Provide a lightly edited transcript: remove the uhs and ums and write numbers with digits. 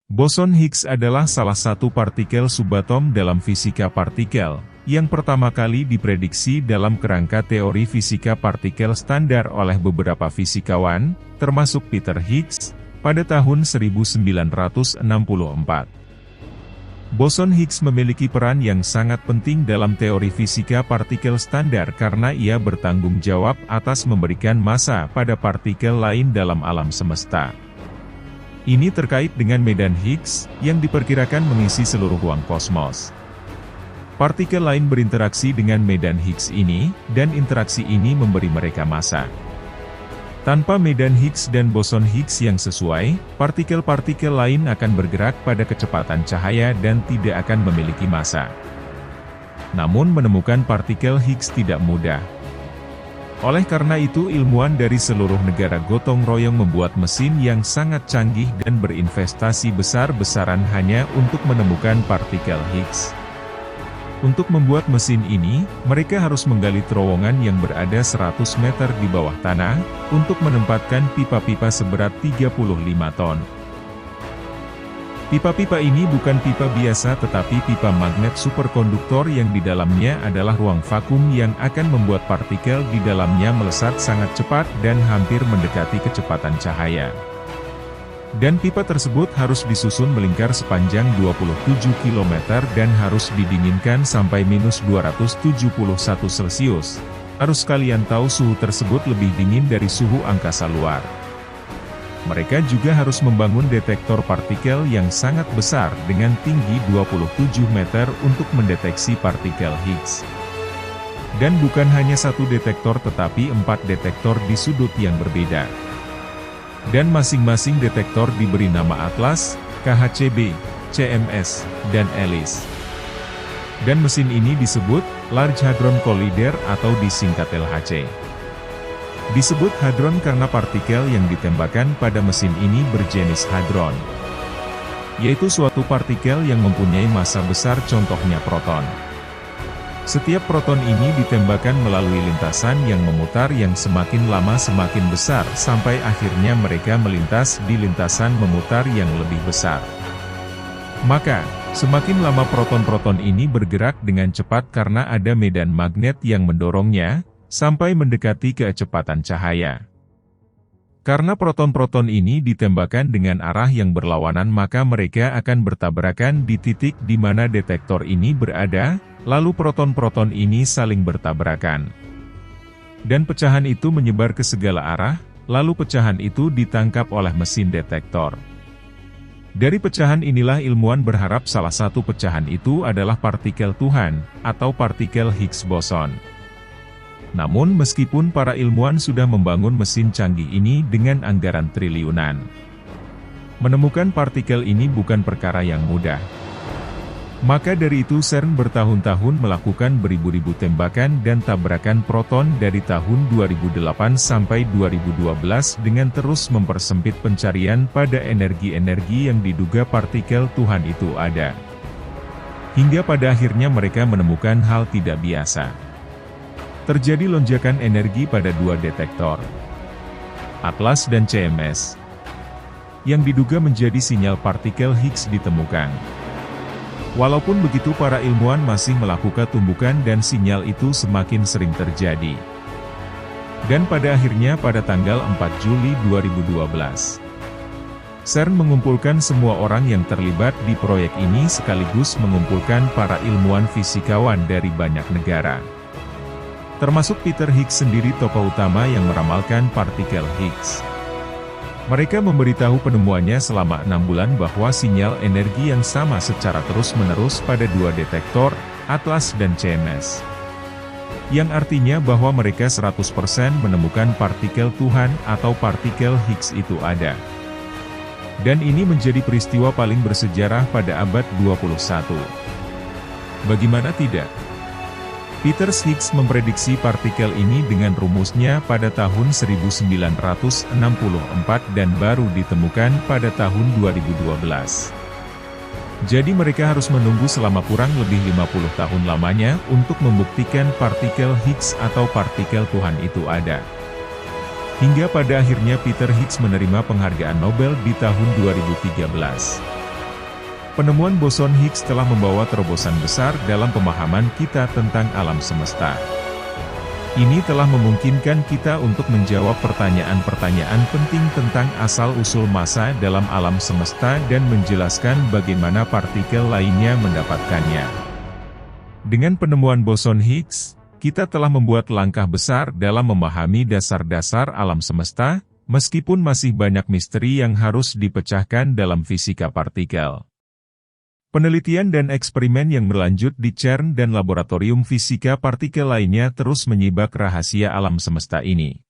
Boson Higgs adalah salah satu partikel subatom dalam fisika partikel, yang pertama kali diprediksi dalam kerangka teori fisika partikel standar oleh beberapa fisikawan, termasuk Peter Higgs, pada tahun 1964. Boson Higgs memiliki peran yang sangat penting dalam teori fisika partikel standar karena ia bertanggung jawab atas memberikan massa pada partikel lain dalam alam semesta. Ini terkait dengan medan Higgs, yang diperkirakan mengisi seluruh ruang kosmos. Partikel lain berinteraksi dengan medan Higgs ini, dan interaksi ini memberi mereka massa. Tanpa medan Higgs dan boson Higgs yang sesuai, partikel-partikel lain akan bergerak pada kecepatan cahaya dan tidak akan memiliki massa. Namun menemukan partikel Higgs tidak mudah. Oleh karena itu ilmuwan dari seluruh negara gotong royong membuat mesin yang sangat canggih dan berinvestasi besar-besaran hanya untuk menemukan partikel Higgs. Untuk membuat mesin ini, mereka harus menggali terowongan yang berada 100 meter di bawah tanah, untuk menempatkan pipa-pipa seberat 35 ton. Pipa-pipa ini bukan pipa biasa tetapi pipa magnet superkonduktor yang di dalamnya adalah ruang vakum yang akan membuat partikel di dalamnya melesat sangat cepat dan hampir mendekati kecepatan cahaya. Dan pipa tersebut harus disusun melingkar sepanjang 27 km dan harus didinginkan sampai minus 271 Celcius. Harus kalian tahu suhu tersebut lebih dingin dari suhu angkasa luar. Mereka juga harus membangun detektor partikel yang sangat besar dengan tinggi 27 meter untuk mendeteksi partikel Higgs. Dan bukan hanya satu detektor tetapi 4 detektor di sudut yang berbeda. Dan masing-masing detektor diberi nama Atlas, KHCB, CMS, dan Alice. Dan mesin ini disebut Large Hadron Collider atau disingkat LHC. Disebut hadron karena partikel yang ditembakkan pada mesin ini berjenis hadron, yaitu suatu partikel yang mempunyai massa besar contohnya proton. Setiap proton ini ditembakkan melalui lintasan yang memutar yang semakin lama semakin besar sampai akhirnya mereka melintas di lintasan memutar yang lebih besar. Maka, semakin lama proton-proton ini bergerak dengan cepat karena ada medan magnet yang mendorongnya, sampai mendekati kecepatan cahaya. Karena proton-proton ini ditembakkan dengan arah yang berlawanan maka mereka akan bertabrakan di titik di mana detektor ini berada, lalu proton-proton ini saling bertabrakan. Dan pecahan itu menyebar ke segala arah, lalu pecahan itu ditangkap oleh mesin detektor. Dari pecahan inilah ilmuwan berharap salah satu pecahan itu adalah partikel Tuhan, atau partikel Higgs boson. Namun meskipun para ilmuwan sudah membangun mesin canggih ini dengan anggaran triliunan, menemukan partikel ini bukan perkara yang mudah. Maka dari itu CERN bertahun-tahun melakukan beribu-ribu tembakan dan tabrakan proton dari tahun 2008 sampai 2012 dengan terus mempersempit pencarian pada energi-energi yang diduga partikel Tuhan itu ada. Hingga pada akhirnya mereka menemukan hal tidak biasa. Terjadi lonjakan energi pada 2 detektor, Atlas dan CMS, yang diduga menjadi sinyal partikel Higgs ditemukan. Walaupun begitu para ilmuwan masih melakukan tumbukan dan sinyal itu semakin sering terjadi. Dan pada akhirnya pada tanggal 4 Juli 2012, CERN mengumpulkan semua orang yang terlibat di proyek ini sekaligus mengumpulkan para ilmuwan fisikawan dari banyak negara. Termasuk Peter Higgs sendiri tokoh utama yang meramalkan partikel Higgs. Mereka memberitahu penemuannya selama 6 bulan bahwa sinyal energi yang sama secara terus-menerus pada 2 detektor, Atlas dan CMS. Yang artinya bahwa mereka 100% menemukan partikel Tuhan atau partikel Higgs itu ada. Dan ini menjadi peristiwa paling bersejarah pada abad 21. Bagaimana tidak? Peter Higgs memprediksi partikel ini dengan rumusnya pada tahun 1964 dan baru ditemukan pada tahun 2012. Jadi mereka harus menunggu selama kurang lebih 50 tahun lamanya untuk membuktikan partikel Higgs atau partikel Tuhan itu ada. Hingga pada akhirnya Peter Higgs menerima penghargaan Nobel di tahun 2013. Penemuan boson Higgs telah membawa terobosan besar dalam pemahaman kita tentang alam semesta. Ini telah memungkinkan kita untuk menjawab pertanyaan-pertanyaan penting tentang asal-usul massa dalam alam semesta dan menjelaskan bagaimana partikel lainnya mendapatkannya. Dengan penemuan boson Higgs, kita telah membuat langkah besar dalam memahami dasar-dasar alam semesta, meskipun masih banyak misteri yang harus dipecahkan dalam fisika partikel. Penelitian dan eksperimen yang berlanjut di CERN dan laboratorium fisika partikel lainnya terus menyibak rahasia alam semesta ini.